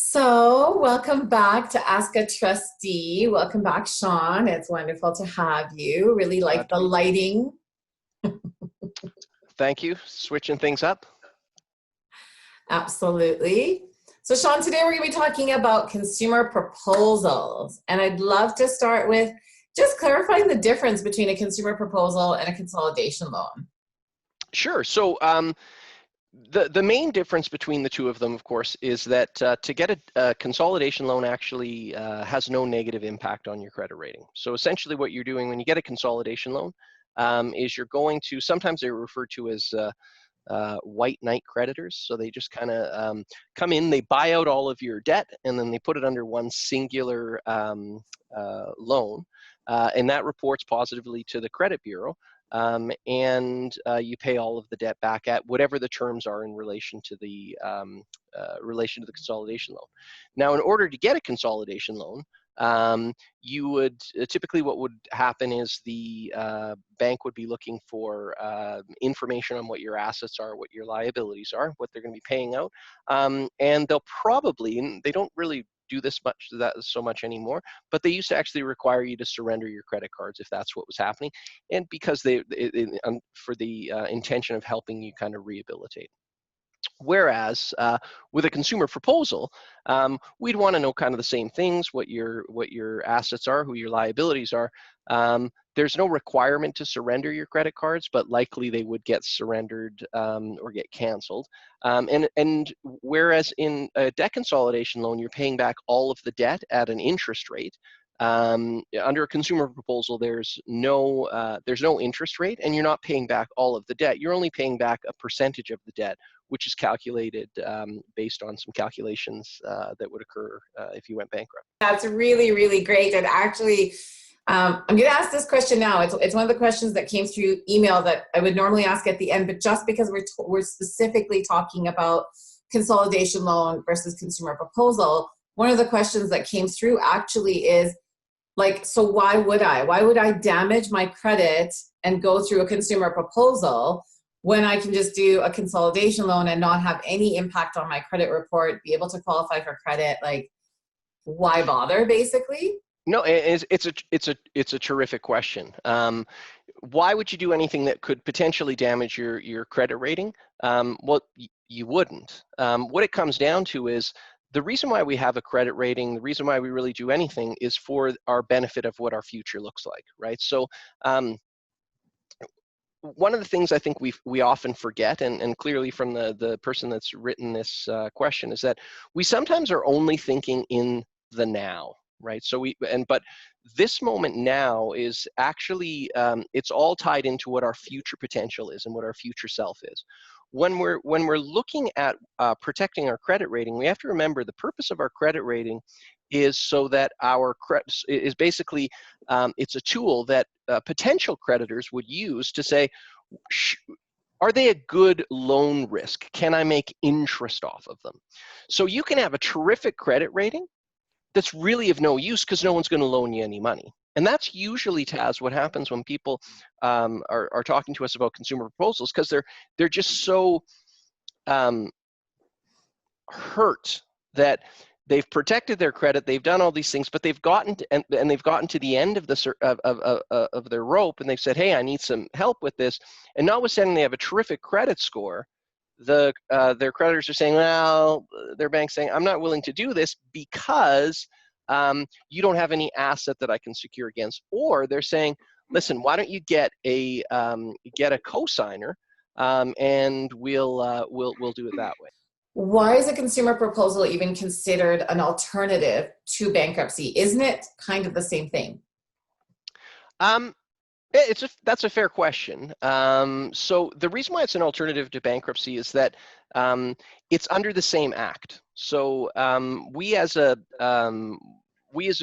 So, welcome back to Ask a Trustee. Welcome back, Shawn. It's wonderful to have you. Really like Glad to the be here. lighting. Thank you. Switching things up. Absolutely. So, Shawn, today we're going to be talking about consumer proposals. And I'd love to start with just clarifying the difference between a consumer proposal and a consolidation loan. Sure. So the main difference between the two of them, of course, is that to get a consolidation loan actually has no negative impact on your credit rating. So essentially what you're doing when you get a consolidation loan is you're going to, sometimes they're referred to as white knight creditors. So they just kind of come in, they buy out all of your debt, and then they put it under one singular loan. And that reports positively to the credit bureau. And you pay all of the debt back at whatever the terms are in relation to the consolidation loan. Now, in order to get a consolidation loan, you would typically what would happen is the bank would be looking for information on what your assets are, what your liabilities are, what they're going to be paying out, and they'll probably, and they don't really do this so much anymore, but they used to actually require you to surrender your credit cards if that's what was happening, and because for the intention of helping you kind of rehabilitate. Whereas with a consumer proposal, we'd want to know kind of the same things: what your assets are, who your liabilities are. There's no requirement to surrender your credit cards, but likely they would get surrendered or get canceled. And whereas in a debt consolidation loan, you're paying back all of the debt at an interest rate. Under a consumer proposal, there's no interest rate, and you're not paying back all of the debt. You're only paying back a percentage of the debt, which is calculated based on some calculations that would occur if you went bankrupt. That's really, really great. And actually, I'm going to ask this question now. It's one of the questions that came through email that I would normally ask at the end, but just because we're specifically talking about consolidation loan versus consumer proposal, one of the questions that came through actually is, like, so why would I damage my credit and go through a consumer proposal when I can just do a consolidation loan and not have any impact on my credit report, be able to qualify for credit? Like, why bother, basically? No, it's a terrific question. Why would you do anything that could potentially damage your credit rating? Well, you wouldn't. What it comes down to is, the reason why we have a credit rating, the reason why we really do anything, is for our benefit of what our future looks like, right? So one of the things I think we often forget, and clearly from the person that's written this question, is that we sometimes are only thinking in the now, right? So but this moment now is actually, it's all tied into what our future potential is and what our future self is. When we're looking at protecting our credit rating, we have to remember the purpose of our credit rating is so that our credit is basically, it's a tool that potential creditors would use to say, are they a good loan risk? Can I make interest off of them? So you can have a terrific credit rating that's really of no use because no one's going to loan you any money. And that's usually, Taz, what happens when people are talking to us about consumer proposals, because they're just so hurt that they've protected their credit, they've done all these things, but they've gotten to, and they've gotten to the end of of their rope, and they've said, "Hey, I need some help with this." And notwithstanding they have a terrific credit score, their creditors are saying, well, their bank's saying, "I'm not willing to do this because you don't have any asset that I can secure against." Or they're saying, "Listen, why don't you get a cosigner, and we'll do it that way." Why is a consumer proposal even considered an alternative to bankruptcy? Isn't it kind of the same thing? That's a fair question. So the reason why it's an alternative to bankruptcy is that it's under the same act. So we as a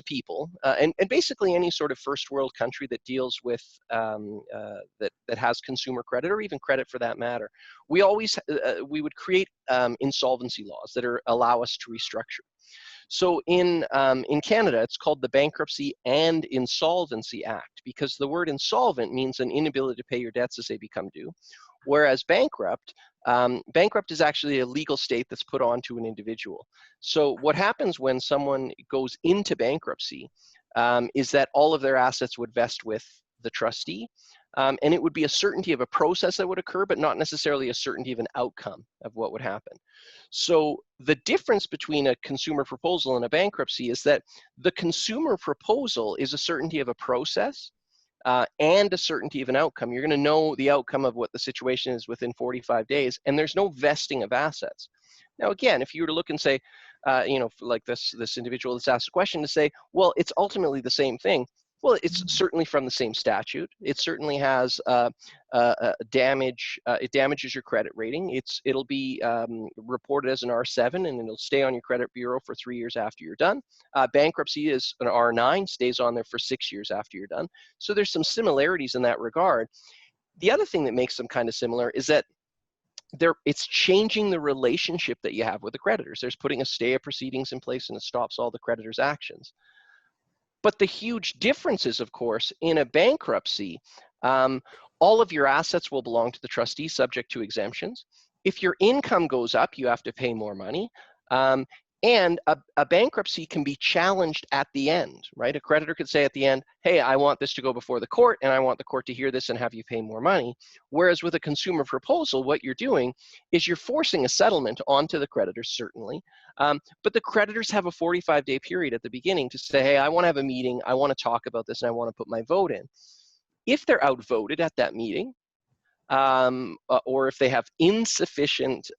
people, and basically any sort of first world country that deals with that has consumer credit, or even credit for that matter, we would create insolvency laws that allow us to restructure. So in Canada, it's called the Bankruptcy and Insolvency Act, because the word insolvent means an inability to pay your debts as they become due, Whereas bankrupt is actually a legal state that's put onto an individual. So what happens when someone goes into bankruptcy is that all of their assets would vest with the trustee, and it would be a certainty of a process that would occur, but not necessarily a certainty of an outcome of what would happen. So the difference between a consumer proposal and a bankruptcy is that the consumer proposal is a certainty of a process, and a certainty of an outcome. You're going to know the outcome of what the situation is within 45 days, and there's no vesting of assets. Now, again, if you were to look and say, like this individual that's asked a question, to say, well, it's ultimately the same thing. Well, it's certainly from the same statute. It certainly has damage. It damages your credit rating. It'll be reported as an R7, and it'll stay on your credit bureau for 3 years after you're done. Bankruptcy is an R9, stays on there for 6 years after you're done. So there's some similarities in that regard. The other thing that makes them kind of similar is that it's changing the relationship that you have with the creditors. There's putting a stay of proceedings in place, and it stops all the creditors' actions. But the huge difference is, of course, in a bankruptcy, all of your assets will belong to the trustee, subject to exemptions. If your income goes up, you have to pay more money. And a bankruptcy can be challenged at the end, right? A creditor could say at the end, hey, I want this to go before the court, and I want the court to hear this and have you pay more money. Whereas with a consumer proposal, what you're doing is you're forcing a settlement onto the creditors, certainly. But the creditors have a 45-day period at the beginning to say, hey, I want to have a meeting, I want to talk about this, and I want to put my vote in. If they're outvoted at that meeting, or if they have an insufficient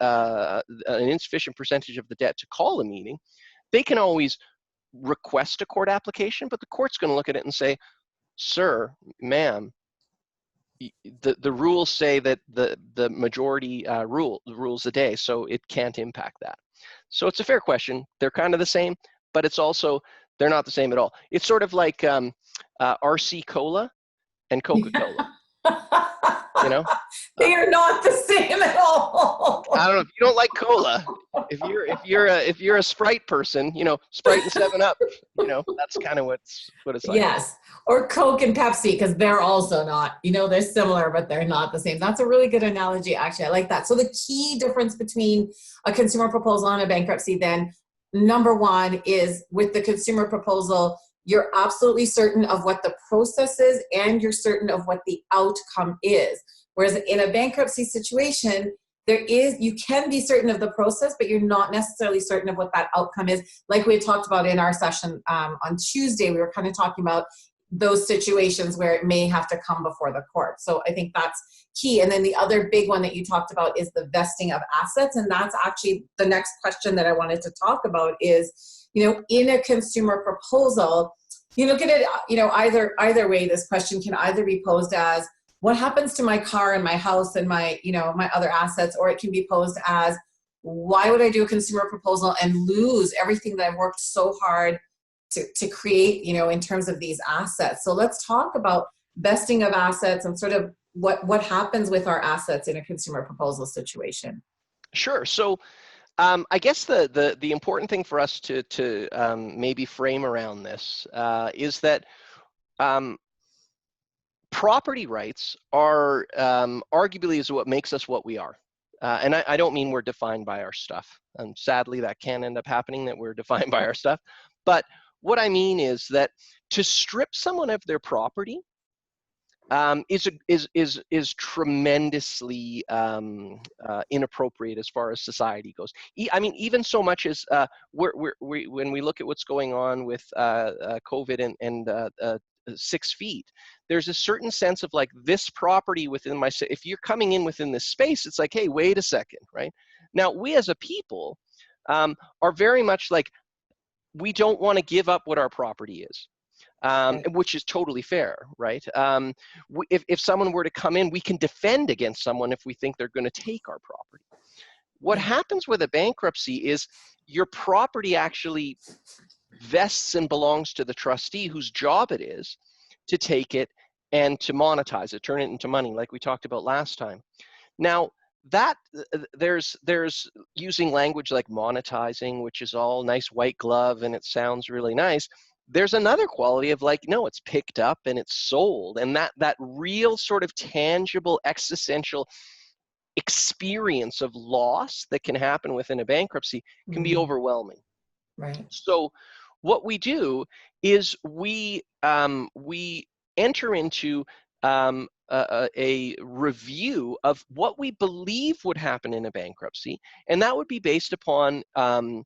percentage of the debt to call a meeting, they can always request a court application, but the court's going to look at it and say, sir, ma'am, the rules say that the majority rules the day, so it can't impact that. So it's a fair question. They're kind of the same, but it's also, they're not the same at all. It's sort of like RC Cola and Coca-Cola. You know, they are not the same at all. I don't know if you don't like cola. If you're a Sprite person, Sprite and 7-Up, that's kind of what it's like. Yes, or Coke and Pepsi, because they're also not. They're similar, but they're not the same. That's a really good analogy, actually. I like that. So the key difference between a consumer proposal and a bankruptcy, then, number one, is with the consumer proposal, you're absolutely certain of what the process is, and you're certain of what the outcome is. Whereas in a bankruptcy situation, you can be certain of the process, but you're not necessarily certain of what that outcome is. Like we had talked about in our session on Tuesday, we were kind of talking about those situations where it may have to come before the court. So I think that's key. And then the other big one that you talked about is the vesting of assets. And that's actually the next question that I wanted to talk about is, in a consumer proposal, you look at it, either way, this question can either be posed as, what happens to my car and my house and my, my other assets, or it can be posed as, why would I do a consumer proposal and lose everything that I've worked so hard to create, in terms of these assets? So let's talk about vesting of assets and sort of what happens with our assets in a consumer proposal situation. Sure. So I guess the important thing for us to maybe frame around this is that property rights are arguably is what makes us what we are. And I don't mean we're defined by our stuff. And sadly, that can end up happening, that we're defined by our stuff. But what I mean is that to strip someone of their property is tremendously inappropriate as far as society goes. I mean, even so much as when we look at what's going on with COVID and 6 feet, there's a certain sense of like, this property within if you're coming in within this space, it's like, hey, wait a second, right? Now, we as a people are very much like, we don't want to give up what our property is. Which is totally fair, right? If someone were to come in, we can defend against someone if we think they're going to take our property. What happens with a bankruptcy is your property actually vests and belongs to the trustee, whose job it is to take it and to monetize it, turn it into money, like we talked about last time. Now, that there's using language like monetizing, which is all nice white glove and it sounds really nice. There's another quality of like, no, it's picked up and it's sold, and that real sort of tangible, existential experience of loss that can happen within a bankruptcy can be overwhelming. Right. So what we do is we enter into a review of what we believe would happen in a bankruptcy, and that would be based upon our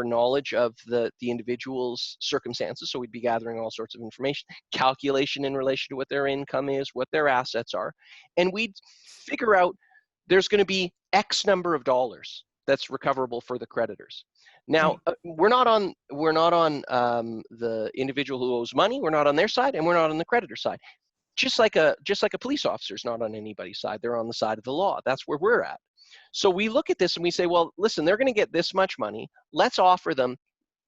knowledge of the individual's circumstances. So we'd be gathering all sorts of information, calculation in relation to what their income is, what their assets are, and we'd figure out there's going to be X number of dollars that's recoverable for the creditors. Now, we're not on the individual who owes money. We're not on their side, and we're not on the creditor side. Just like a police officer is not on anybody's side. They're on the side of the law. That's where we're at. So we look at this and we say, well, listen, they're going to get this much money. Let's offer them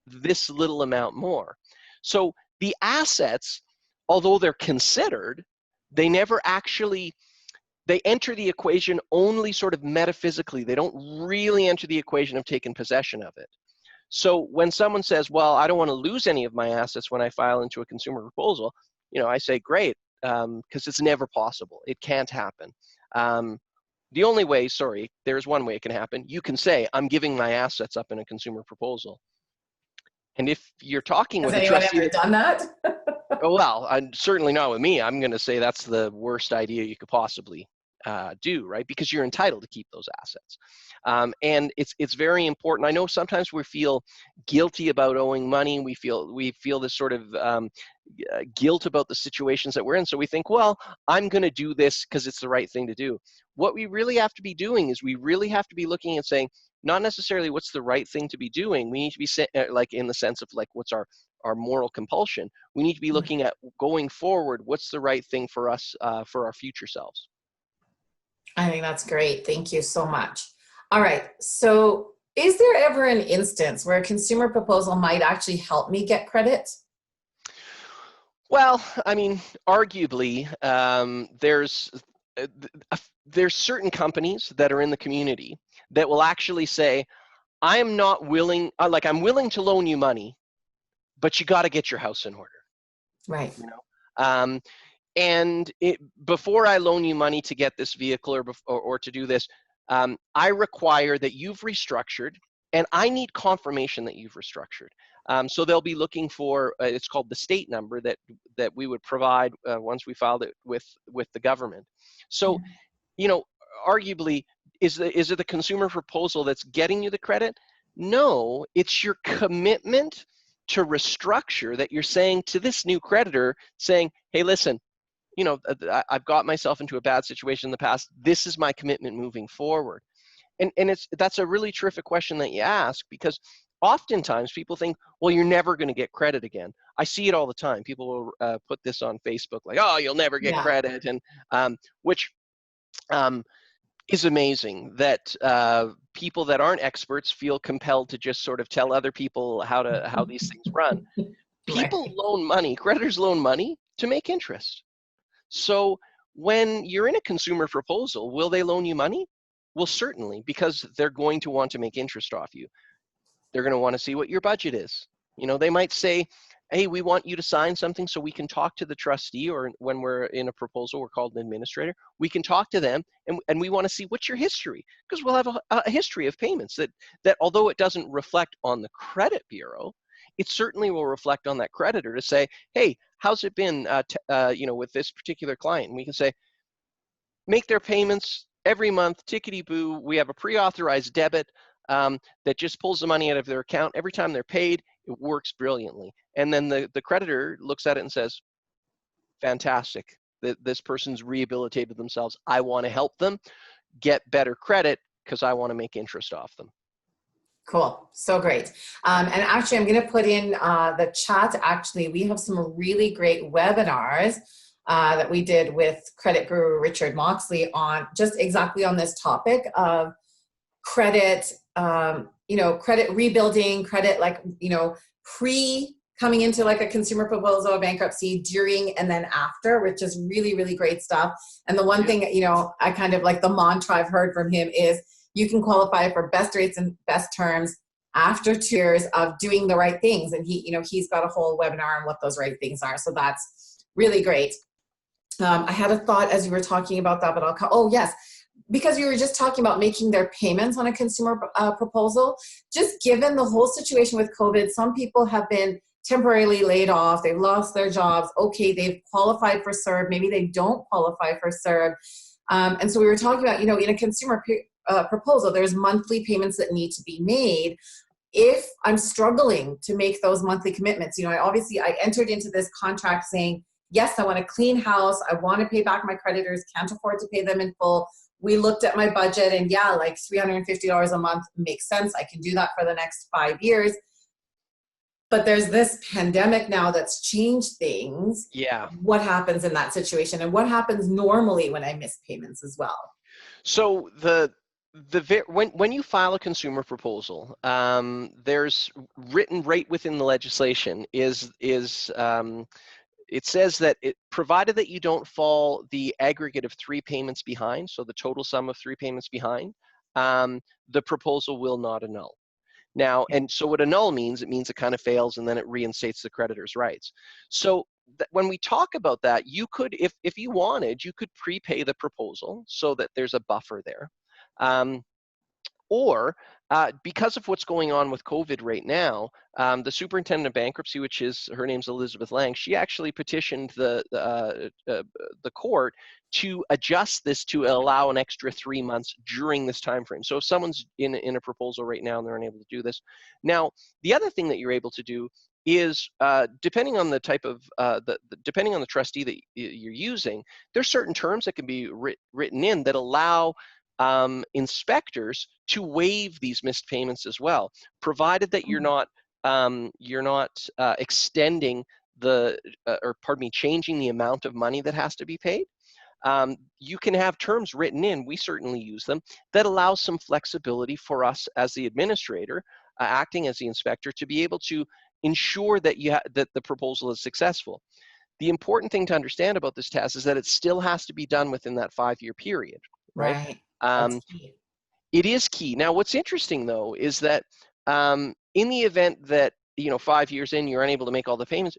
this little amount more. So the assets, although they're considered, they never actually, they enter the equation only sort of metaphysically. They don't really enter the equation of taking possession of it. So when someone says, well, I don't want to lose any of my assets when I file into a consumer proposal, I say, great, because it's never possible. It can't happen. The only way, there's one way it can happen. You can say, I'm giving my assets up in a consumer proposal. And if you're talking with a trustee— Has anyone ever done that? Oh, well, certainly not with me. I'm going to say that's the worst idea you could possibly do, right? Because you're entitled to keep those assets. And it's very important. I know sometimes we feel guilty about owing money. We feel this sort of guilt about the situations that we're in. So we think, well, I'm going to do this because it's the right thing to do. What we really have to be doing is we really have to be looking and saying, not necessarily what's the right thing to be doing. We need to be like in the sense of like what's our moral compulsion. We need to be looking at going forward, what's the right thing for us for our future selves. I think that's great. Thank you so much. All right. So is there ever an instance where a consumer proposal might actually help me get credit? Well, I mean, arguably, there's certain companies that are in the community that will actually say, I'm not willing, I'm willing to loan you money, but you got to get your house in order. Right. And before I loan you money to get this vehicle or to do this, I require that you've restructured, and I need confirmation that you've restructured. So they'll be looking for, it's called the state number that we would provide once we filed it with the government. So, arguably, is it the consumer proposal that's getting you the credit? No, it's your commitment to restructure that you're saying to this new creditor, saying, hey, listen, I've got myself into a bad situation in the past. This is my commitment moving forward. And that's a really terrific question that you ask, because oftentimes people think, well, you're never going to get credit again. I see it all the time. People will put this on Facebook like, oh, you'll never get credit. And which is amazing that people that aren't experts feel compelled to just sort of tell other people how these things run. People loan money, creditors loan money to make interest. So when you're in a consumer proposal, will they loan you money? Well, certainly, because they're going to want to make interest off you. They're going to want to see what your budget is. They might say, hey, we want you to sign something so we can talk to the trustee, or when we're in a proposal, we're called an administrator. We can talk to them, and we want to see what's your history, because we'll have a history of payments that although it doesn't reflect on the credit bureau, it certainly will reflect on that creditor to say, hey, how's it been with this particular client? And we can say, make their payments every month, tickety-boo. We have a pre-authorized debit that just pulls the money out of their account every time they're paid. It works brilliantly. And then the creditor looks at it and says, fantastic, this person's rehabilitated themselves. I want to help them get better credit because I want to make interest off them. Cool. So great. And actually, I'm going to put in the chat. Actually, we have some really great webinars that we did with credit guru Richard Moxley on just exactly on this topic of credit, credit rebuilding, credit, pre coming into like a consumer proposal or bankruptcy, during and then after, which is really, really great stuff. And the one thing, I kind of like the mantra I've heard from him is, you can qualify for best rates and best terms after 2 years of doing the right things. And he's got a whole webinar on what those right things are. So that's really great. I had a thought as you were talking about that, but oh yes, because we were just talking about making their payments on a consumer proposal. Just given the whole situation with COVID, some people have been temporarily laid off, they've lost their jobs. Okay, they've qualified for CERB, maybe they don't qualify for CERB. And so we were talking about, in a consumer proposal, there's monthly payments that need to be made. If I'm struggling to make those monthly commitments, I entered into this contract saying, yes, I want a clean house, I want to pay back my creditors, can't afford to pay them in full. We looked at my budget and yeah, like $350 a month makes sense. I can do that for the next 5 years. But there's this pandemic now that's changed things. Yeah. What happens in that situation, and what happens normally when I miss payments as well? So when you file a consumer proposal, there's written right within the legislation it says that provided that you don't fall the aggregate of 3 payments behind, so the total sum of 3 payments behind, the proposal will not annul. Now, and so what annul means, it means it kind of fails and then it reinstates the creditor's rights. So when we talk about that, you could, if you wanted, you could prepay the proposal so that there's a buffer there. Or because of what's going on with COVID right now, the superintendent of bankruptcy, her name's Elizabeth Lang, she actually petitioned the court to adjust this to allow an extra 3 months during this time frame. So if someone's in a proposal right now and they're unable to do this. Now, the other thing that you're able to do is depending on the type of depending on the trustee that you're using, there's certain terms that can be written in that allow inspectors to waive these missed payments as well, provided that you're not extending changing the amount of money that has to be paid. You can have terms written in, we certainly use them, that allow some flexibility for us as the administrator, acting as the inspector, to be able to ensure that that the proposal is successful. The important thing to understand about this task is that it still has to be done within that 5-year period, right? That's key. It is key. Now, what's interesting though is that in the event that 5 years in you're unable to make all the payments,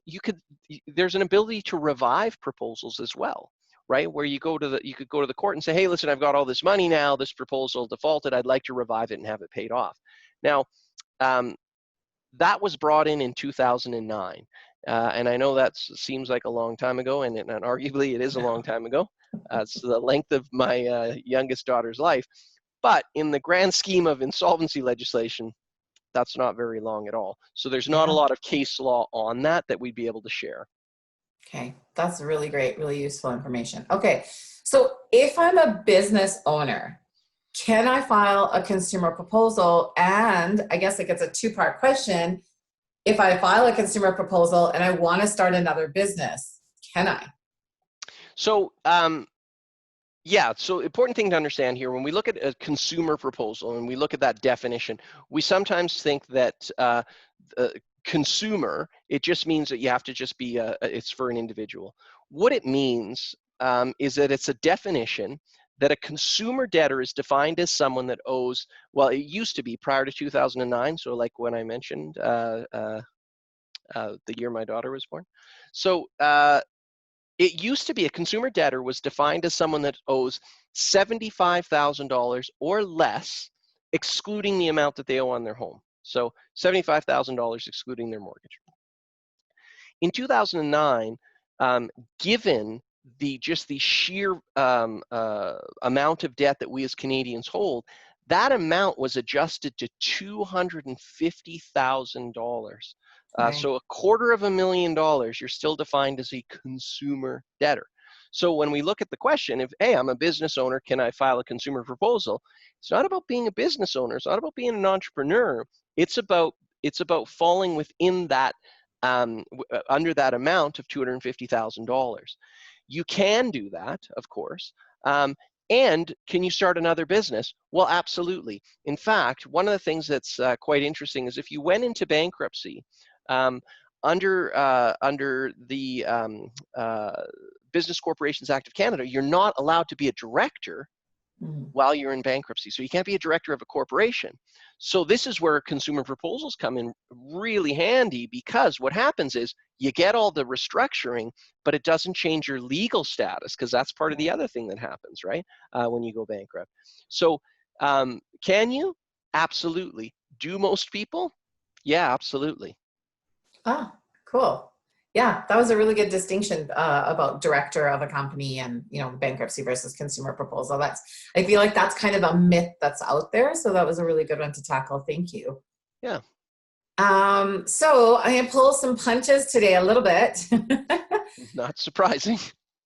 there's an ability to revive proposals as well, right? Where you could go to the court and say, hey, listen, I've got all this money now, this proposal defaulted, I'd like to revive it and have it paid off. Now, that was brought in 2009. And I know that seems like a long time ago, and arguably it is a long time ago. It's the length of my youngest daughter's life. But in the grand scheme of insolvency legislation, that's not very long at all. So there's not a lot of case law on that we'd be able to share. Okay, that's really great, really useful information. Okay, so if I'm a business owner, can I file a consumer proposal? And I guess it's a 2-part question. If I file a consumer proposal and I want to start another business, can I? So, yeah, so important thing to understand here, when we look at a consumer proposal and we look at that definition, we sometimes think that consumer, it just means that you have to just be, it's for an individual. What it means is that it's a definition that a consumer debtor is defined as someone that owes, well, it used to be prior to 2009, so like when I mentioned the year my daughter was born. So it used to be a consumer debtor was defined as someone that owes $75,000 or less, excluding the amount that they owe on their home. So $75,000 excluding their mortgage. In 2009, given the sheer amount of debt that we as Canadians hold, that amount was adjusted to $250,000. So $250,000, you're still defined as a consumer debtor. So when we look at the question, if, hey, I'm a business owner, can I file a consumer proposal? It's not about being a business owner. It's not about being an entrepreneur. It's about falling within that, under that amount of $250,000. You can do that, of course. And can you start another business? Well, absolutely. In fact, one of the things that's quite interesting is if you went into bankruptcy, under the Business Corporations Act of Canada, you're not allowed to be a director while you're in bankruptcy. So you can't be a director of a corporation. So this is where consumer proposals come in really handy, because what happens is you get all the restructuring, but it doesn't change your legal status, because that's part of the other thing that happens, right, when you go bankrupt. So can you? Absolutely. Do most people? Yeah, absolutely. Ah, cool. Yeah, that was a really good distinction about director of a company and, you know, bankruptcy versus consumer proposal. I feel like that's kind of a myth that's out there. So that was a really good one to tackle. Thank you. Yeah. So I'm gonna pull some punches today a little bit. Not surprising.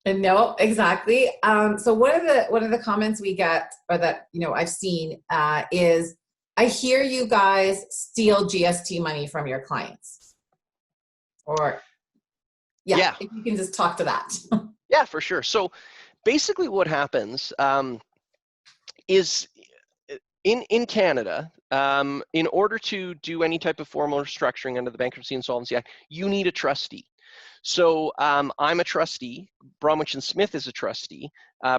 And no, exactly. So one of the comments we get, or that, you know, I've seen is, I hear you guys steal GST money from your clients. Or yeah, if you can just talk to that. Yeah, for sure. So basically what happens is in Canada, in order to do any type of formal restructuring under the Bankruptcy Insolvency Act, you need a trustee. So I'm a trustee. Bromwich+Smith is a trustee.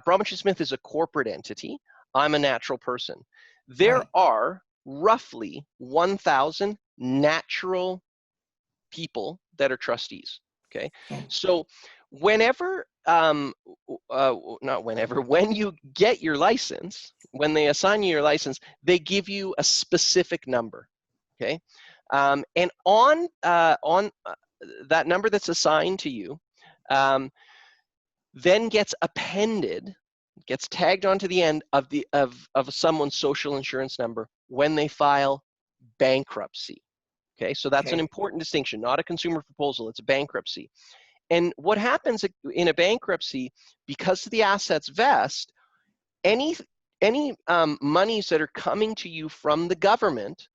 Bromwich+Smith is a corporate entity. I'm a natural person. There are roughly 1,000 natural people that are trustees. Okay. So whenever, when you get your license, when they assign you your license, they give you a specific number. Okay. And on that number that's assigned to you, then gets appended, gets tagged onto the end of someone's social insurance number when they file bankruptcy. Okay, so that's an important distinction, not a consumer proposal, it's a bankruptcy. And what happens in a bankruptcy, because the assets vest, any monies that are coming to you from the government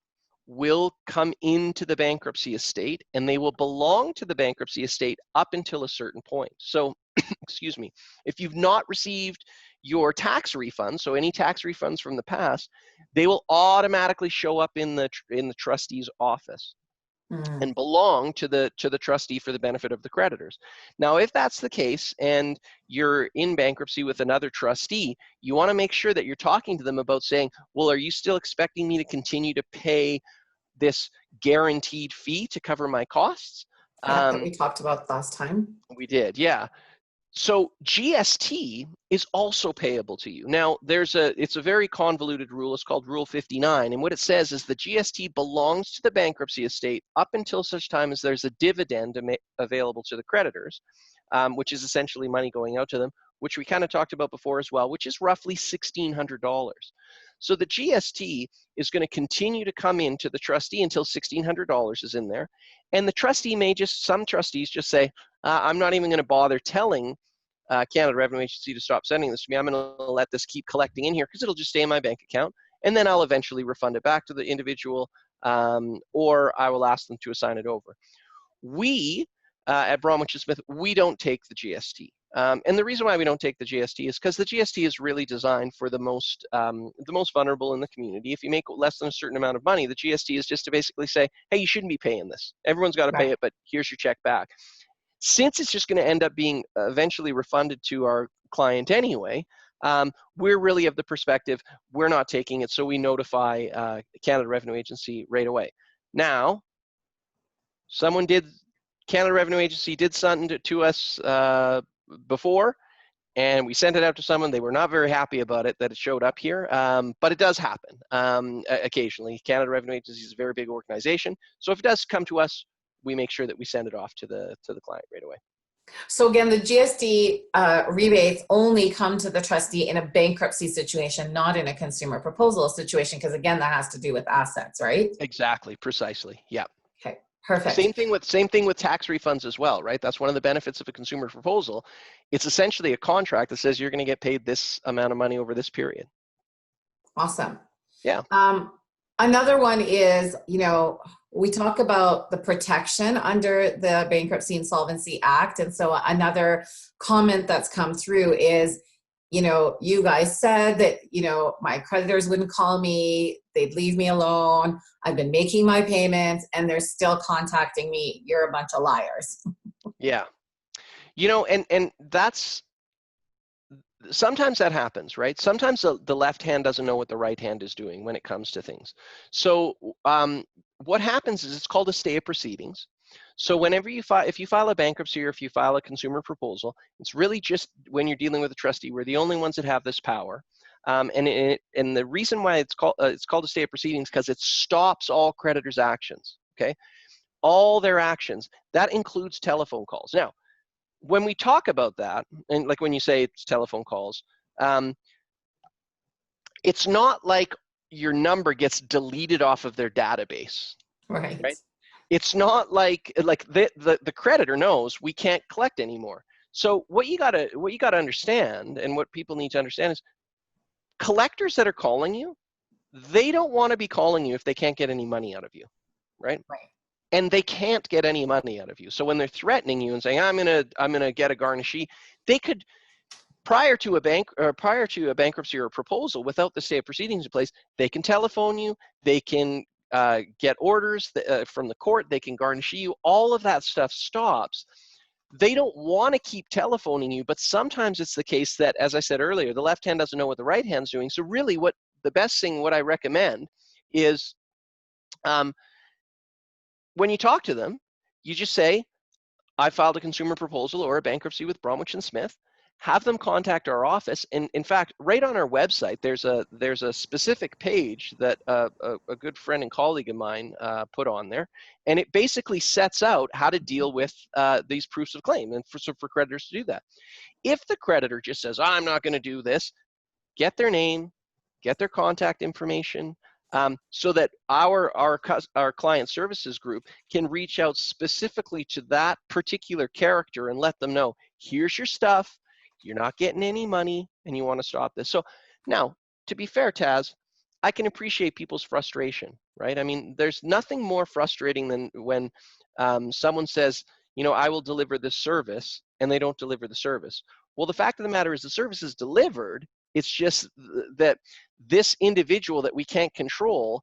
will come into the bankruptcy estate, and they will belong to the bankruptcy estate up until a certain point. So, excuse me, if you've not received your tax refunds, so any tax refunds from the past, they will automatically show up in the trustee's office and belong to the trustee for the benefit of the creditors. Now, if that's the case and you're in bankruptcy with another trustee, you want to make sure that you're talking to them about saying, well, are you still expecting me to continue to pay this guaranteed fee to cover my costs? That we talked about last time. We did, yeah. So GST is also payable to you. Now, it's a very convoluted rule. It's called Rule 59. And what it says is the GST belongs to the bankruptcy estate up until such time as there's a dividend available to the creditors, which is essentially money going out to them, which we kind of talked about before as well, which is roughly $1,600. So the GST is going to continue to come into the trustee until $1,600 is in there. And the trustee some trustees just say, I'm not even going to bother telling Canada Revenue Agency to stop sending this to me. I'm going to let this keep collecting in here because it'll just stay in my bank account, and then I'll eventually refund it back to the individual, or I will ask them to assign it over. We at Bromwich+Smith, we don't take the GST. And the reason why we don't take the GST is because the GST is really designed for the most vulnerable in the community. If you make less than a certain amount of money, the GST is just to basically say, hey, you shouldn't be paying this. Everyone's got to pay it, but here's your check back. Since it's just going to end up being eventually refunded to our client anyway, we're really of the perspective, we're not taking it, so we notify Canada Revenue Agency right away. Now, Canada Revenue Agency did something to us before, and we sent it out to someone. They were not very happy about it, that it showed up here, but it does happen occasionally. Canada Revenue Agency is a very big organization, so if it does come to us, we make sure that we send it off to the client right away. So again, the GST rebates only come to the trustee in a bankruptcy situation, not in a consumer proposal situation, because again, that has to do with assets, right? Exactly, precisely, yeah. Okay, perfect. Same thing with tax refunds as well, right? That's one of the benefits of a consumer proposal. It's essentially a contract that says you're going to get paid this amount of money over this period. Awesome. Yeah. Another one is, you know, we talk about the protection under the Bankruptcy Insolvency Act. And so another comment that's come through is, you know, you guys said that, you know, my creditors wouldn't call me, they'd leave me alone. I've been making my payments and they're still contacting me. You're a bunch of liars. Yeah. You know, and that's sometimes that happens, right? Sometimes the left hand doesn't know what the right hand is doing when it comes to things. So what happens is it's called a stay of proceedings. So whenever you file, if you file a bankruptcy or if you file a consumer proposal, it's really just when you're dealing with a trustee, we're the only ones that have this power. And the reason why it's called a stay of proceedings because it stops all creditors' actions. Okay, all their actions. That includes telephone calls. Now, when we talk about that, and like when you say it's telephone calls, it's not like your number gets deleted off of their database, Right. right? It's not like the creditor knows we can't collect anymore. So what you gotta understand, and what people need to understand is, collectors that are calling you, they don't want to be calling you if they can't get any money out of you, right? Right. And they can't get any money out of you. So when they're threatening you and saying, I'm gonna get a garnishee, they could, prior to a bankruptcy or a proposal, without the stay of proceedings in place, they can telephone you, they can get orders from the court, they can garnish you. All of that stuff stops. They don't want to keep telephoning you, but sometimes it's the case that, as I said earlier, the left hand doesn't know what the right hand's doing. So really, what I recommend is, when you talk to them, you just say, I filed a consumer proposal or a bankruptcy with Bromwich+Smith. Have them contact our office. And in fact, right on our website, there's a specific page that a good friend and colleague of mine put on there, and it basically sets out how to deal with these proofs of claim, and for creditors to do that. If the creditor just says, I'm not going to do this, get their name, get their contact information, so that our client services group can reach out specifically to that particular character and let them know, here's your stuff, you're not getting any money, and you want to stop this. So now, to be fair, Taz, I can appreciate people's frustration, right? I mean, there's nothing more frustrating than when someone says, I will deliver this service, and they don't deliver the service. Well, the fact of the matter is the service is delivered. It's just that this individual that we can't control,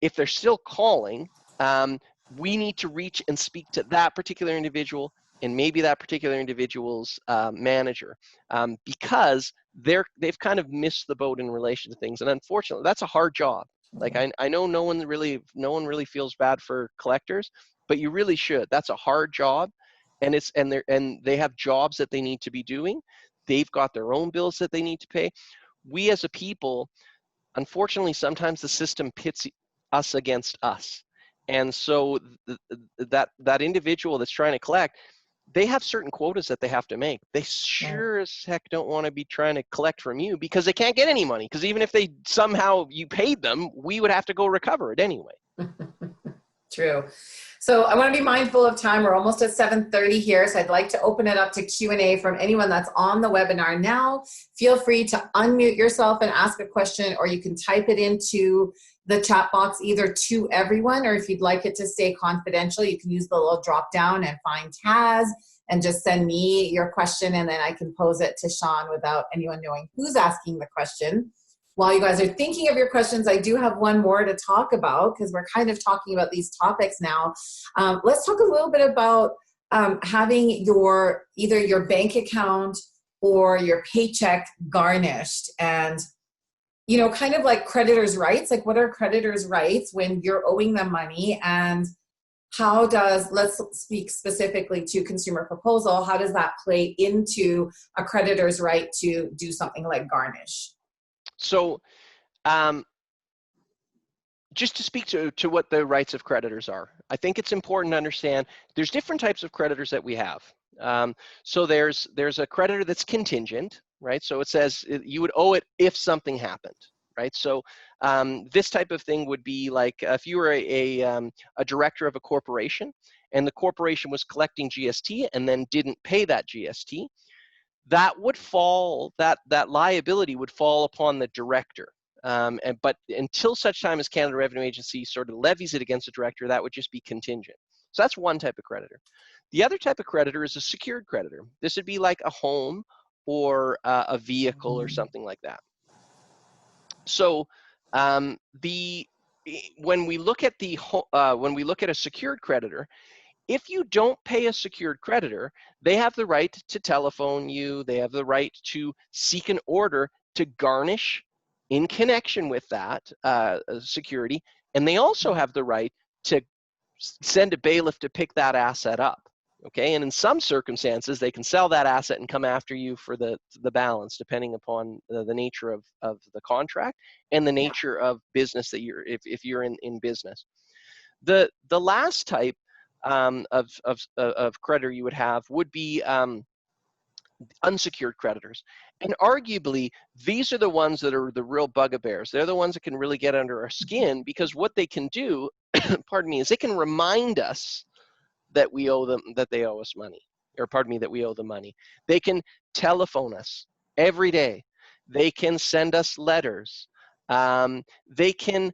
if they're still calling, we need to reach and speak to that particular individual and maybe that particular individual's manager, because they've kind of missed the boat in relation to things. And unfortunately, that's a hard job. Like I know no one really feels bad for collectors, but you really should. That's a hard job, and they have jobs that they need to be doing. They've got their own bills that they need to pay. We as a people, unfortunately, sometimes the system pits us against us. And so that individual that's trying to collect, they have certain quotas that they have to make. They sure as heck don't want to be trying to collect from you because they can't get any money. Because even if they somehow you paid them, we would have to go recover it anyway. True. So I want to be mindful of time. We're almost at 7:30 here, so I'd like to open it up to Q&A from anyone that's on the webinar now. Feel free to unmute yourself and ask a question, or you can type it into the chat box either to everyone, or if you'd like it to stay confidential, you can use the little drop down and find Taz and just send me your question, and then I can pose it to Shawn without anyone knowing who's asking the question. While you guys are thinking of your questions, I do have one more to talk about because we're kind of talking about these topics now. Let's talk a little bit about having either your bank account or your paycheck garnished, and kind of like creditors' rights. Like, what are creditors' rights when you're owing them money, and let's speak specifically to consumer proposal, how does that play into a creditor's right to do something like garnish? So just to speak to what the rights of creditors are, I think it's important to understand there's different types of creditors that we have. So there's a creditor that's contingent, right? So it says you would owe it if something happened, right? So this type of thing would be like if you were a director of a corporation and the corporation was collecting GST and then didn't pay that GST, that liability would fall upon the director. But until such time as Canada Revenue Agency sort of levies it against the director, that would just be contingent. So that's one type of creditor. The other type of creditor is a secured creditor. This would be like a home or a vehicle or something like that. So when we look at a secured creditor, If you don't pay a secured creditor, they have the right to telephone you. They have the right to seek an order to garnish in connection with that security. And they also have the right to send a bailiff to pick that asset up. Okay, and in some circumstances, they can sell that asset and come after you for the balance, depending upon the nature of the contract and the nature of business that you're, if you're in business. The last type of creditor you would have would be unsecured creditors. And arguably, these are the ones that are the real bugbears. They're the ones that can really get under our skin, because what they can do, pardon me, is they can remind us that we owe them, that they owe us money, or pardon me, that we owe them money. They can telephone us every day. They can send us letters. They can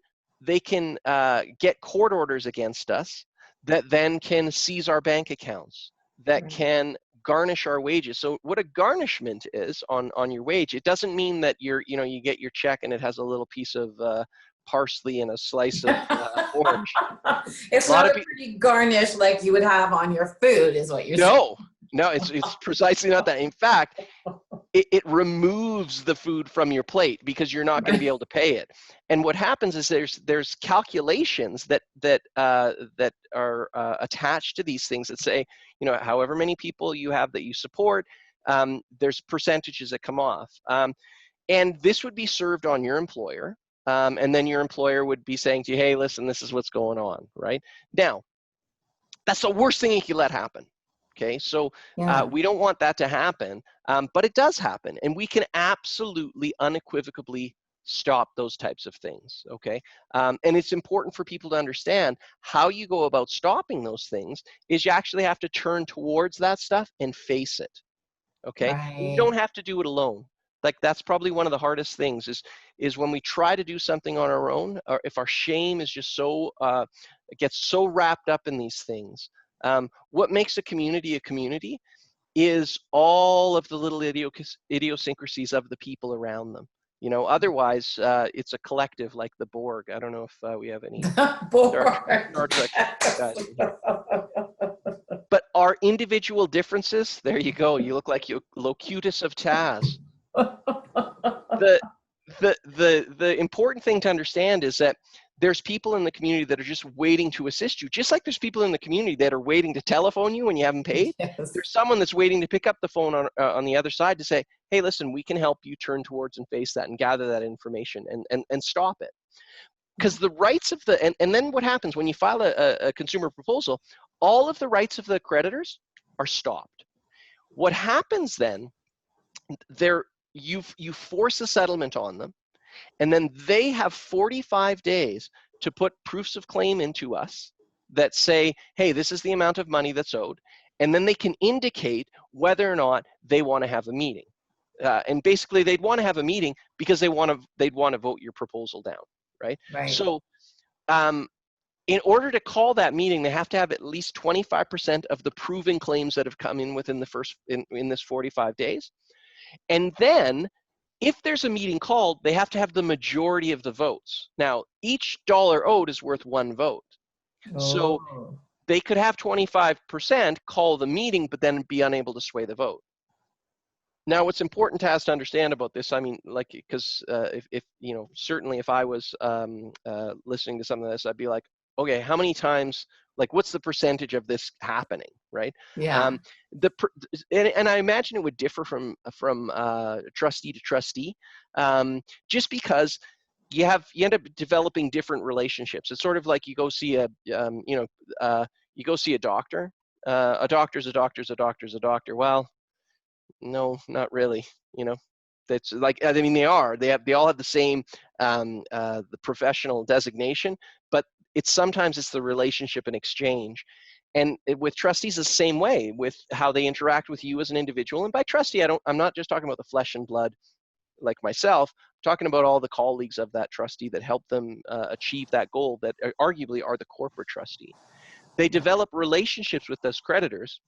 get court orders against us that then can seize our bank accounts, that can garnish our wages. So what a garnishment is on your wage, it doesn't mean that you get your check and it has a little piece of parsley and a slice of orange. It's not a pretty garnish like you would have on your food, is what you're saying. No, it's precisely not that. In fact, it removes the food from your plate because you're not going to be able to pay it. And what happens is there's calculations that are attached to these things that say, however many people you have that you support, there's percentages that come off. And this would be served on your employer. And then your employer would be saying to you, hey, listen, this is what's going on, right? Now, that's the worst thing you can let happen. Okay, so we don't want that to happen, but it does happen, and we can absolutely unequivocally stop those types of things, okay? And it's important for people to understand how you go about stopping those things is you actually have to turn towards that stuff and face it, okay? Right. You don't have to do it alone. Like, that's probably one of the hardest things is when we try to do something on our own, or if our shame is just so, gets so wrapped up in these things. What makes a community is all of the little idiosyncrasies of the people around them. Otherwise, it's a collective like the Borg. I don't know if we have any Star Trek guys in here. But our individual differences, there you go. You look like you Locutus of Taz. The important thing to understand is that there's people in the community that are just waiting to assist you, just like there's people in the community that are waiting to telephone you when you haven't paid. Yes. There's someone that's waiting to pick up the phone on the other side to say, hey, listen, we can help you turn towards and face that and gather that information and stop it. Because the rights of and then what happens when you file a consumer proposal, all of the rights of the creditors are stopped. What happens then, you force a settlement on them, and then they have 45 days to put proofs of claim into us that say, hey, this is the amount of money that's owed. And then they can indicate whether or not they want to have a meeting. And basically, they'd want to have a meeting because they'd want to vote your proposal down, right? So in order to call that meeting, they have to have at least 25% of the proven claims that have come in within the first, in this 45 days. And then, if there's a meeting called, they have to have the majority of the votes. Now, each dollar owed is worth one vote. So they could have 25% call the meeting, but then be unable to sway the vote. Now, what's important to us to understand about this, I mean, like, because if certainly if I was listening to some of this, I'd be like, okay, how many times, like, what's the percentage of this happening, right? Yeah. And I imagine it would differ from trustee to trustee, just because you end up developing different relationships. It's sort of like you go see a doctor. A doctor's a doctor's a doctor's a doctor. Well, no, not really. That's like, I mean, they all have the same the professional designation, but sometimes it's the relationship and exchange. And with trustees, the same way with how they interact with you as an individual. And by trustee, I'm not just talking about the flesh and blood like myself. I'm talking about all the colleagues of that trustee that help them achieve that goal, that arguably are the corporate trustee. They develop relationships with those creditors.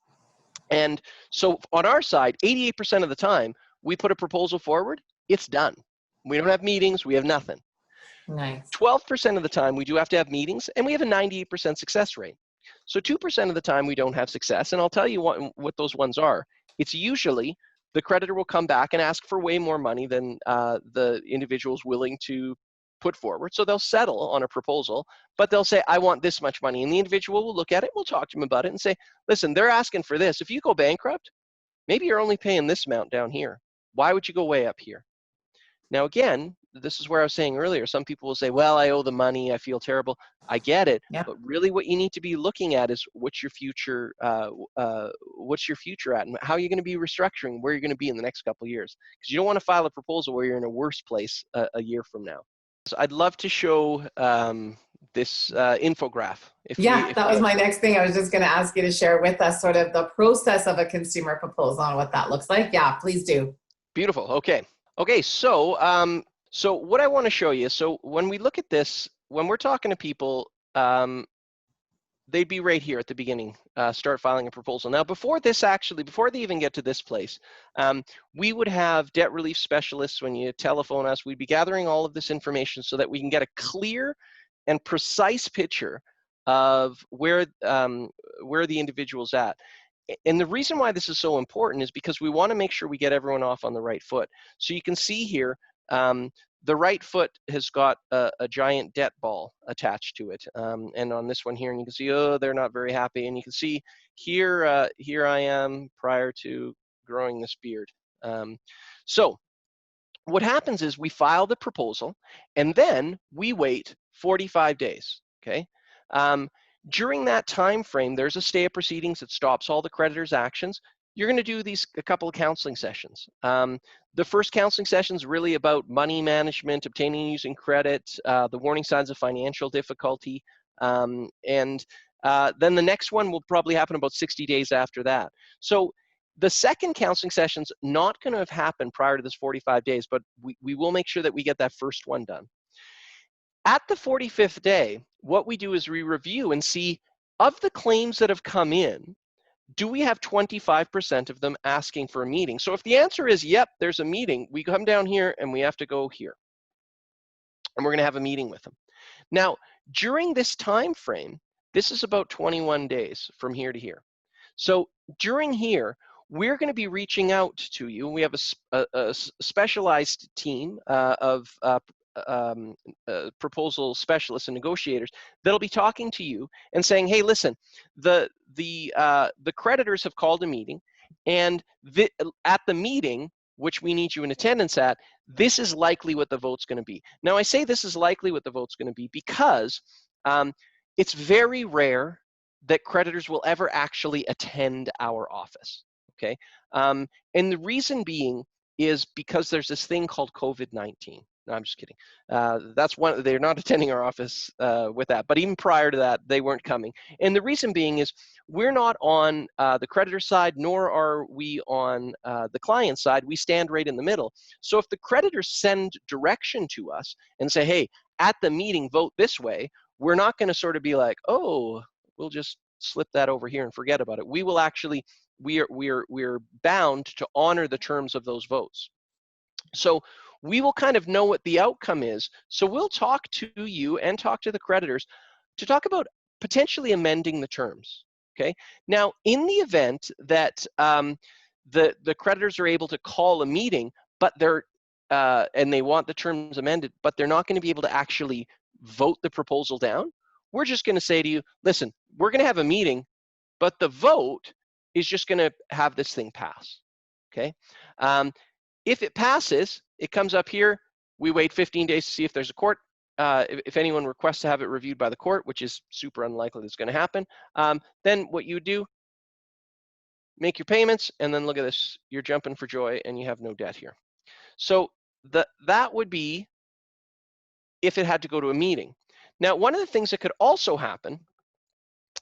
And so on our side, 88% of the time, we put a proposal forward, it's done. We don't have meetings, we have nothing. Nice. 12% of the time, we do have to have meetings, and we have a 98% success rate. So 2% of the time we don't have success, and I'll tell you what those ones are. It's usually the creditor will come back and ask for way more money than the individual is willing to put forward. So they'll settle on a proposal, but they'll say, I want this much money. And the individual will look at it, we'll talk to them about it and say, listen, they're asking for this. If you go bankrupt, maybe you're only paying this amount down here. Why would you go way up here? Now, again, this is where I was saying earlier, some people will say, well, I owe the money, I feel terrible. I get it, Yeah. but really what you need to be looking at is what's your future at, and how are you going to be restructuring, where you're going to be in the next couple of years. Because you don't want to file a proposal where you're in a worse place a year from now. So I'd love to show this infograph. That was my next thing. I was just going to ask you to share with us sort of the process of a consumer proposal and what that looks like. Yeah, please do. Beautiful. Okay, so so what I want to show you, so when we look at this, when we're talking to people, they'd be right here at the beginning, start filing a proposal. Now, before they even get to this place, we would have debt relief specialists. When you telephone us, we'd be gathering all of this information so that we can get a clear and precise picture of where the individual's at. And the reason why this is so important is because we want to make sure we get everyone off on the right foot. So you can see here, the right foot has got a giant debt ball attached to it. And on this one here, and you can see, oh, they're not very happy. And you can see here, here I am prior to growing this beard. So what happens is we file the proposal, and then we wait 45 days, okay? During that time frame, there's a stay of proceedings that stops all the creditor's actions. You're going to do a couple of counseling sessions. The first counseling session is really about money management, obtaining and using credit, the warning signs of financial difficulty, and then the next one will probably happen about 60 days after that. So the second counseling session's not going to have happened prior to this 45 days, but we will make sure that we get that first one done. At the 45th day, what we do is we review and see, of the claims that have come in, do we have 25% of them asking for a meeting? So if the answer is, yep, there's a meeting, we come down here and we have to go here. And we're going to have a meeting with them. Now, during this time frame, this is about 21 days from here to here. So during here, we're going to be reaching out to you. We have a specialized team of proposal specialists and negotiators that'll be talking to you and saying, hey, listen, the creditors have called a meeting, and at the meeting, which we need you in attendance at, this is likely what the vote's going to be. Now, I say this is likely what the vote's going to be because it's very rare that creditors will ever actually attend our office, okay? And the reason being is because there's this thing called COVID-19. No, I'm just kidding. That's one. They're not attending our office with that. But even prior to that, they weren't coming. And the reason being is we're not on the creditor side, nor are we on the client side. We stand right in the middle. So if the creditors send direction to us and say, hey, at the meeting, vote this way, we're not going to sort of be like, oh, we'll just slip that over here and forget about it. We will actually, we're bound to honor the terms of those votes. So we will kind of know what the outcome is. So we'll talk to you and talk to the creditors to talk about potentially amending the terms, okay? Now, in the event that the creditors are able to call a meeting, but and they want the terms amended, but they're not going to be able to actually vote the proposal down, we're just going to say to you, listen, we're going to have a meeting, but the vote is just going to have this thing pass, okay? If it passes, it comes up here. We wait 15 days to see if there's a court. If anyone requests to have it reviewed by the court, which is super unlikely that's going to happen, then what you do, make your payments, and then look at this. You're jumping for joy, and you have no debt here. So that would be if it had to go to a meeting. Now, one of the things that could also happen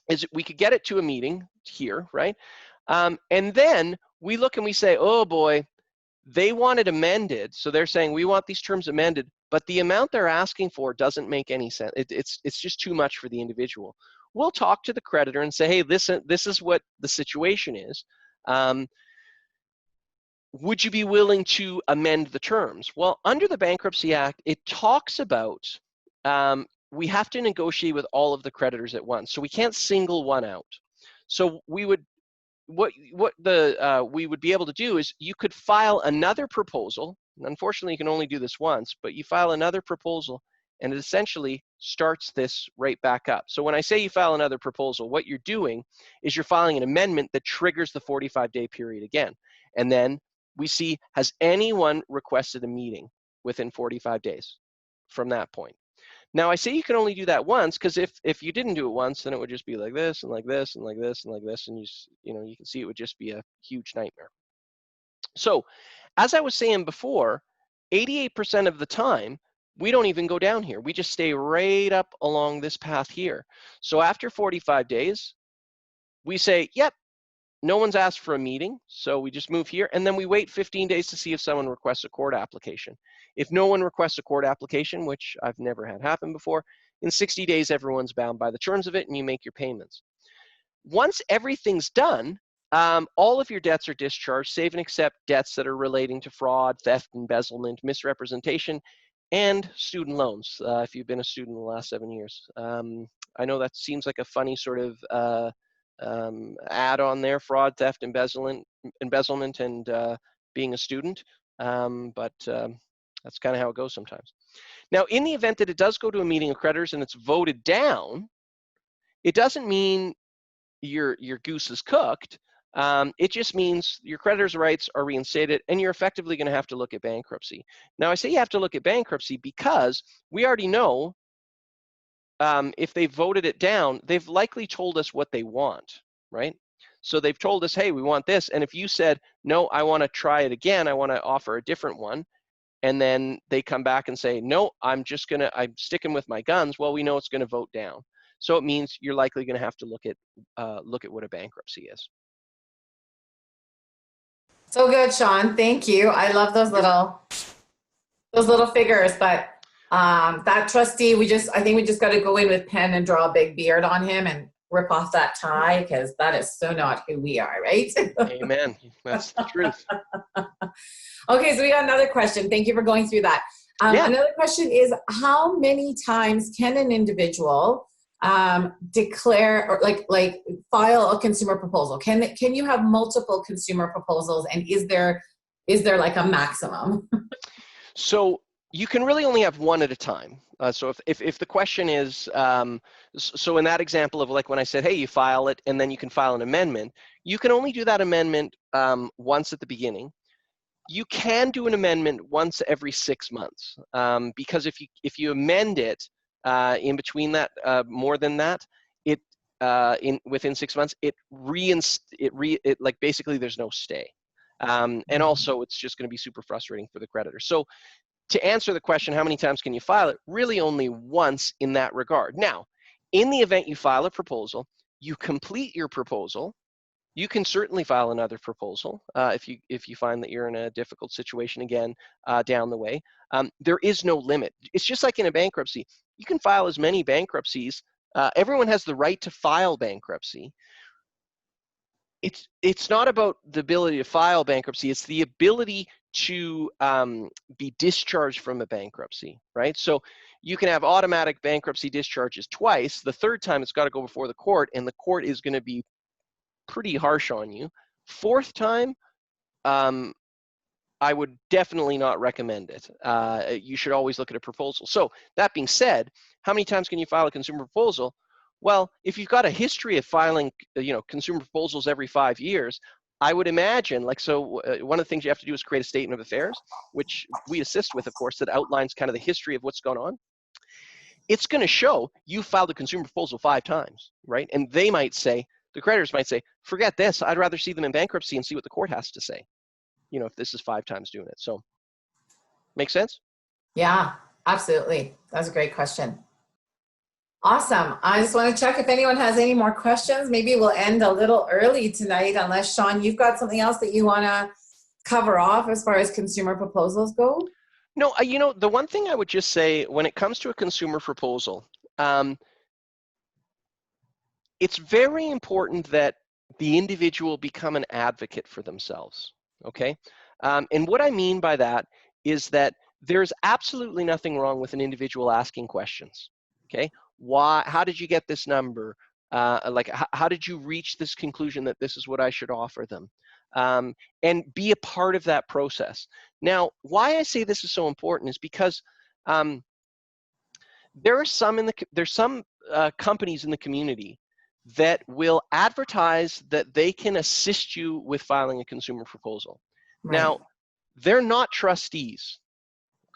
is we could get it to a meeting here, right? And then we look and we say, oh boy, they want it amended. So they're saying, we want these terms amended, but the amount they're asking for doesn't make any sense. It's just too much for the individual. We'll talk to the creditor and say, hey, listen, this is what the situation is. Would you be willing to amend the terms? Well, under the Bankruptcy Act, it talks about we have to negotiate with all of the creditors at once. So we can't single one out. So we would, we would be able to do is you could file another proposal. And unfortunately, you can only do this once, but you file another proposal and it essentially starts this right back up. So when I say you file another proposal, what you're doing is you're filing an amendment that triggers the 45-day period again. And then we see, has anyone requested a meeting within 45 days from that point? Now, I say you can only do that once because if you didn't do it once, then it would just be like this and like this and like this and like this, and you can see it would just be a huge nightmare. So, as I was saying before, 88% of the time, we don't even go down here. We just stay right up along this path here. So after 45 days, we say, yep, no one's asked for a meeting, so we just move here, and then we wait 15 days to see if someone requests a court application. If no one requests a court application, which I've never had happen before, in 60 days, everyone's bound by the terms of it, and you make your payments. Once everything's done, all of your debts are discharged, save and except debts that are relating to fraud, theft, embezzlement, misrepresentation, and student loans, if you've been a student in the last 7 years. I know that seems like a funny sort of add on there, fraud, theft, embezzlement, and being a student, but that's kind of how it goes sometimes. Now, in the event that it does go to a meeting of creditors and it's voted down, it doesn't mean your goose is cooked. It just means your creditors' rights are reinstated and you're effectively going to have to look at bankruptcy. Now, I say you have to look at bankruptcy because we already know if they voted it down, they've likely told us what they want, right? So they've told us, hey, we want this. And if you said, no, I want to try it again, I want to offer a different one, and then they come back and say, no, I'm sticking with my guns, well, we know it's going to vote down. So it means you're likely going to have to look at what a bankruptcy is. So good, Shawn. Thank you. I love those little figures, but that trustee, I think we just got to go in with pen and draw a big beard on him and rip off that tie, because that is so not who we are, right? Amen. That's the truth. Okay, so we got another question. Thank you for going through that. Yeah. Another question is, how many times can an individual declare or like file a consumer proposal? Can you have multiple consumer proposals, and is there like a maximum? So you can really only have one at a time. So if the question is, so in that example of like when I said, hey, you file it and then you can file an amendment, you can only do that amendment once at the beginning. You can do an amendment once every 6 months, because if you amend it in between that, more than that, it within 6 months, it like basically there's no stay, and also it's just going to be super frustrating for the creditor. So to answer the question, how many times can you file it? Really only once in that regard. Now, in the event you file a proposal, you complete your proposal, you can certainly file another proposal if you find that you're in a difficult situation again down the way. There is no limit. It's just like in a bankruptcy. You can file as many bankruptcies. Everyone has the right to file bankruptcy. It's not about the ability to file bankruptcy. It's the ability to be discharged from a bankruptcy, right? So you can have automatic bankruptcy discharges twice. The third time, it's got to go before the court, and the court is going to be pretty harsh on you. Fourth time, I would definitely not recommend it. You should always look at a proposal. So that being said, how many times can you file a consumer proposal? Well, if you've got a history of filing, consumer proposals every 5 years, I would imagine, one of the things you have to do is create a statement of affairs, which we assist with, of course, that outlines kind of the history of what's going on. It's going to show you filed a consumer proposal 5 times, right? And they might say, the creditors might say, forget this, I'd rather see them in bankruptcy and see what the court has to say, if this is 5 times doing it. So, make sense? Yeah, absolutely. That's a great question. Awesome. I just want to check if anyone has any more questions. Maybe we'll end a little early tonight, unless, Shawn, you've got something else that you want to cover off as far as consumer proposals go? No, the one thing I would just say when it comes to a consumer proposal, it's very important that the individual become an advocate for themselves, okay? And what I mean by that is that there's absolutely nothing wrong with an individual asking questions, Okay, why? How did you get this number? Like, how did you reach this conclusion that this is what I should offer them? And be a part of that process. Now, why I say this is so important is because there's some companies in the community that will advertise that they can assist you with filing a consumer proposal. Right. Now, they're not trustees,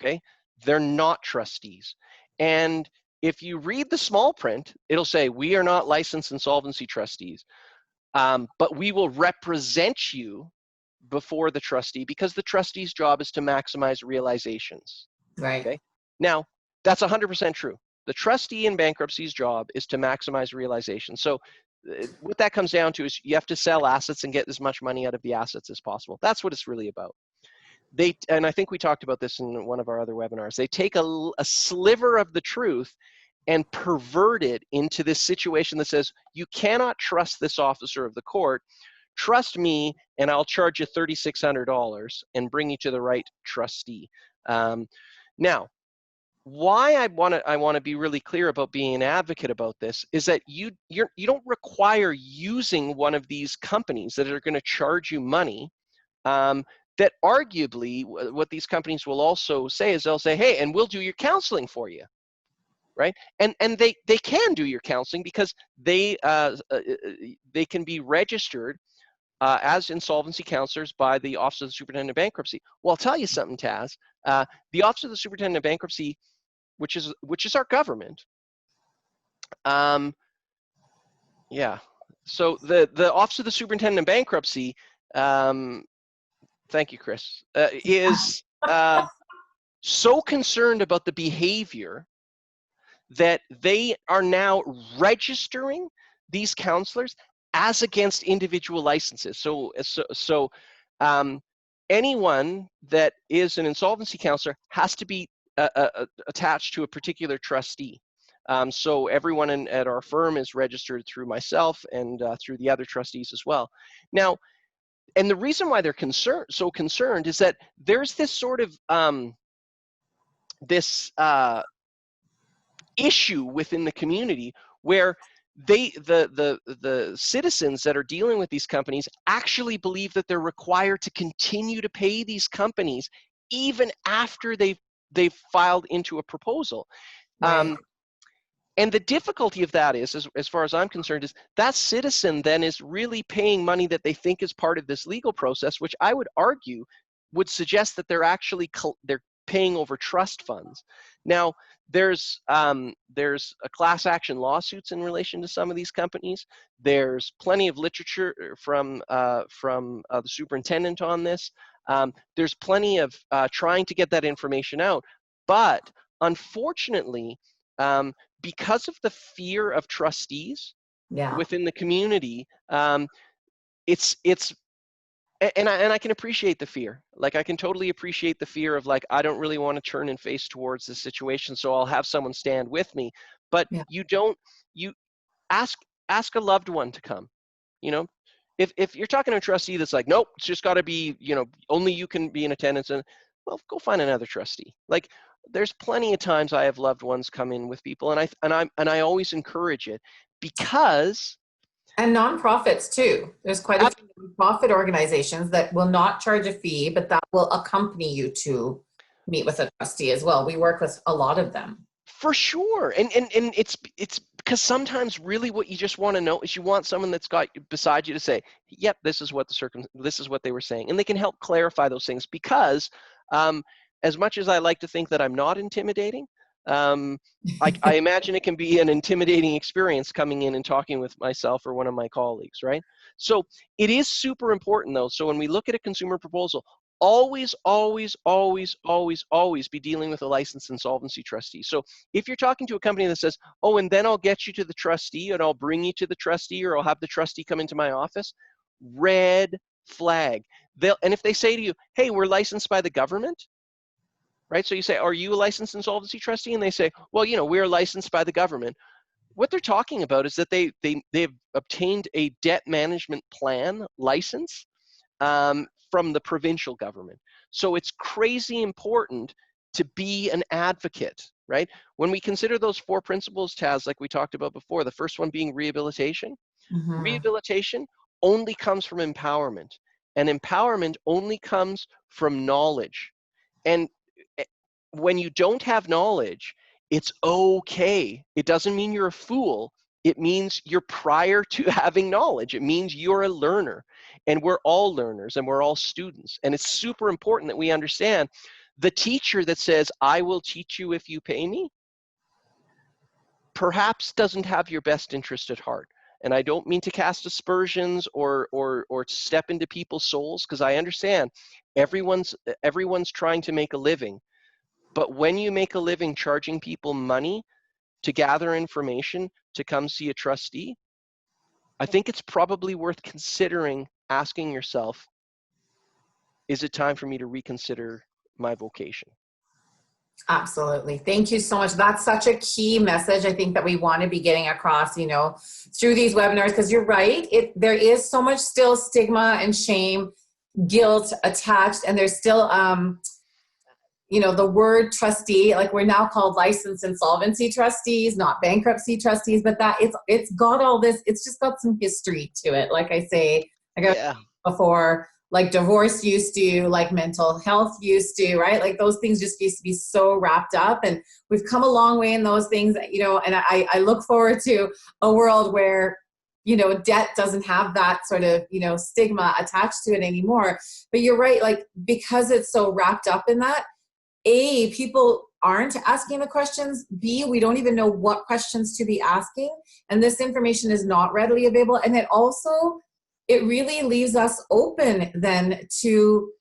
okay? They're not trustees. And if you read the small print, it'll say, we are not licensed insolvency trustees, but we will represent you before the trustee because the trustee's job is to maximize realizations, Right. okay? Now, that's 100% true. The trustee in bankruptcy's job is to maximize realization. So what that comes down to is you have to sell assets and get as much money out of the assets as possible. That's what it's really about. And I think we talked about this in one of our other webinars, they take a sliver of the truth and pervert it into this situation that says, you cannot trust this officer of the court. Trust me, and I'll charge you $3,600 and bring you to the right trustee. Now, why I want to be really clear about being an advocate about this is that you don't require using one of these companies that are going to charge you money. That arguably, what these companies will also say is they'll say, hey, and we'll do your counseling for you, right? And they can do your counseling because they can be registered as insolvency counselors by the Office of the Superintendent of Bankruptcy. Well, I'll tell you something, Taz. The Office of the Superintendent of Bankruptcy, which is our government. Yeah. So the Office of the Superintendent of Bankruptcy, thank you, Chris, is so concerned about the behavior that they are now registering these counselors as against individual licenses. So anyone that is an insolvency counselor has to be attached to a particular trustee. So everyone at our firm is registered through myself and through the other trustees as well. Now, and the reason why they're so concerned is that there's this sort of issue within the community where the citizens that are dealing with these companies actually believe that they're required to continue to pay these companies even after they've filed into a proposal. Right. And the difficulty of that is, as far as I'm concerned, is that citizen then is really paying money that they think is part of this legal process, which I would argue would suggest that they're actually they're paying over trust funds. Now, there's a class action lawsuits in relation to some of these companies. There's plenty of literature from the superintendent on this. There's plenty of trying to get that information out, but unfortunately, because of the fear of trustees within the community, and I can appreciate the fear. Like, I can totally appreciate the fear of, like, I don't really want to turn and face towards this situation, so I'll have someone stand with me. But you ask a loved one to come. You know, if you're talking to a trustee that's like, nope, it's just got to be, only you can be in attendance, and well, go find another trustee. Like, there's plenty of times I have loved ones come in with people, and I always encourage it because. And nonprofits too. There's quite a few nonprofit organizations that will not charge a fee, but that will accompany you to meet with a trustee as well. We work with a lot of them. For sure, and it's because sometimes really what you just want to know is you want someone that's got beside you to say, yep, this is what this is what they were saying, and they can help clarify those things. Because as much as I like to think that I'm not intimidating, I imagine it can be an intimidating experience coming in and talking with myself or one of my colleagues, right? So it is super important though. So when we look at a consumer proposal, always be dealing with a licensed insolvency trustee. So if you're talking to a company that says, oh, and then I'll get you to the trustee and I'll bring you to the trustee, or I'll have the trustee come into my office, red flag. And if they say to you, hey, we're licensed by the government, right? So you say, are you a licensed insolvency trustee? And they say, well, we're licensed by the government. What they're talking about is that they've obtained a debt management plan license from the provincial government. So it's crazy important to be an advocate right? When we consider those 4 principles, Taz, like we talked about before, the first one being rehabilitation. Rehabilitation only comes from empowerment, and empowerment only comes from knowledge. And when you don't have knowledge, it's okay. It doesn't mean you're a fool. It means you're prior to having knowledge. It means you're a learner, and we're all learners and we're all students. And it's super important that we understand the teacher that says, I will teach you if you pay me, perhaps doesn't have your best interest at heart. And I don't mean to cast aspersions or step into people's souls, because I understand everyone's trying to make a living. But when you make a living charging people money to gather information to come see a trustee, I think it's probably worth considering asking yourself, is it time for me to reconsider my vocation? Absolutely. Thank you so much. That's such a key message I think that we want to be getting across, you know, through these webinars, because you're right. There is so much still stigma and shame, guilt attached, and there's still, you know, the word trustee, like we're now called licensed insolvency trustees, not bankruptcy trustees, but that it's got all this, it's just got some history to it. Like I say, before, like divorce used to, like mental health used to, right? Like those things just used to be so wrapped up, and we've come a long way in those things, you know, and I look forward to a world where, you know, debt doesn't have that sort of, you know, stigma attached to it anymore. But you're right, like because it's so wrapped up in that, A, people aren't asking the questions. B, we don't even know what questions to be asking. And this information is not readily available. And it really leaves us open then to,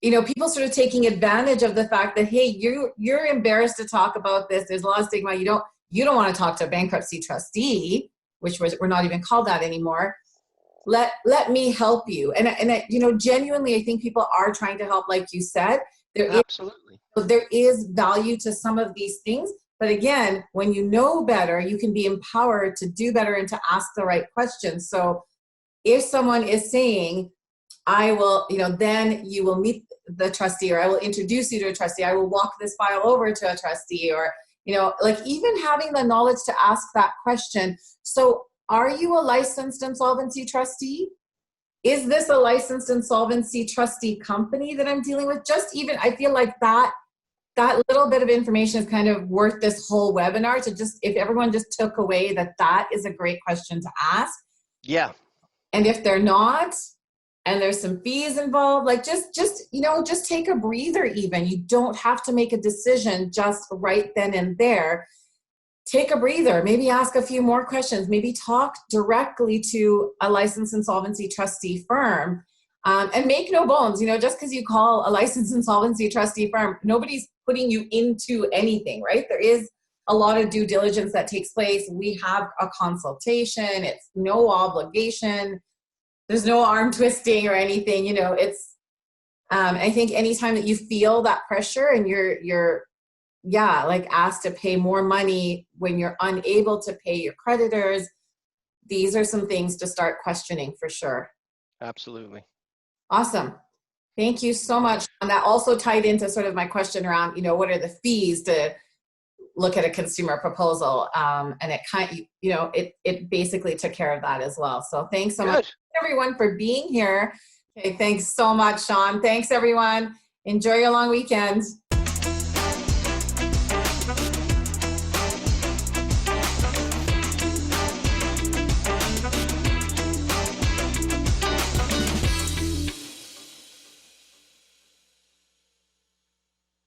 you know, people sort of taking advantage of the fact that, hey, you're embarrassed to talk about this. There's a lot of stigma. You don't want to talk to a bankruptcy trustee, which we're not even called that anymore. Let me help you. And you know, genuinely, I think people are trying to help, like you said. Absolutely. There is value to some of these things. But again, when you know better, you can be empowered to do better and to ask the right questions. So if someone is saying, I will, you know, then you will meet the trustee, or I will introduce you to a trustee, I will walk this file over to a trustee, or, you know, like even having the knowledge to ask that question. So are you a licensed insolvency trustee? Is this a licensed insolvency trustee company that I'm dealing with? Just even, I feel like that little bit of information is kind of worth this whole webinar, to just, if everyone just took away that is a great question to ask. Yeah. And if they're not, and there's some fees involved, like just, you know, just take a breather even. You don't have to make a decision just right then and there. Take a breather, maybe ask a few more questions, maybe talk directly to a licensed insolvency trustee firm, and make no bones, you know, just because you call a licensed insolvency trustee firm, nobody's putting you into anything, right? There is a lot of due diligence that takes place. We have a consultation. It's no obligation. There's no arm twisting or anything, you know. It's, I think anytime that you feel that pressure and you're like asked to pay more money when you're unable to pay your creditors, these are some things to start questioning for sure. Absolutely. Awesome. Thank you so much. And that also tied into sort of my question around, you know, what are the fees to look at a consumer proposal? And it kind of, you know, it basically took care of that as well. So thanks so much everyone for being here. Okay, thanks so much, Shawn. Thanks everyone. Enjoy your long weekend.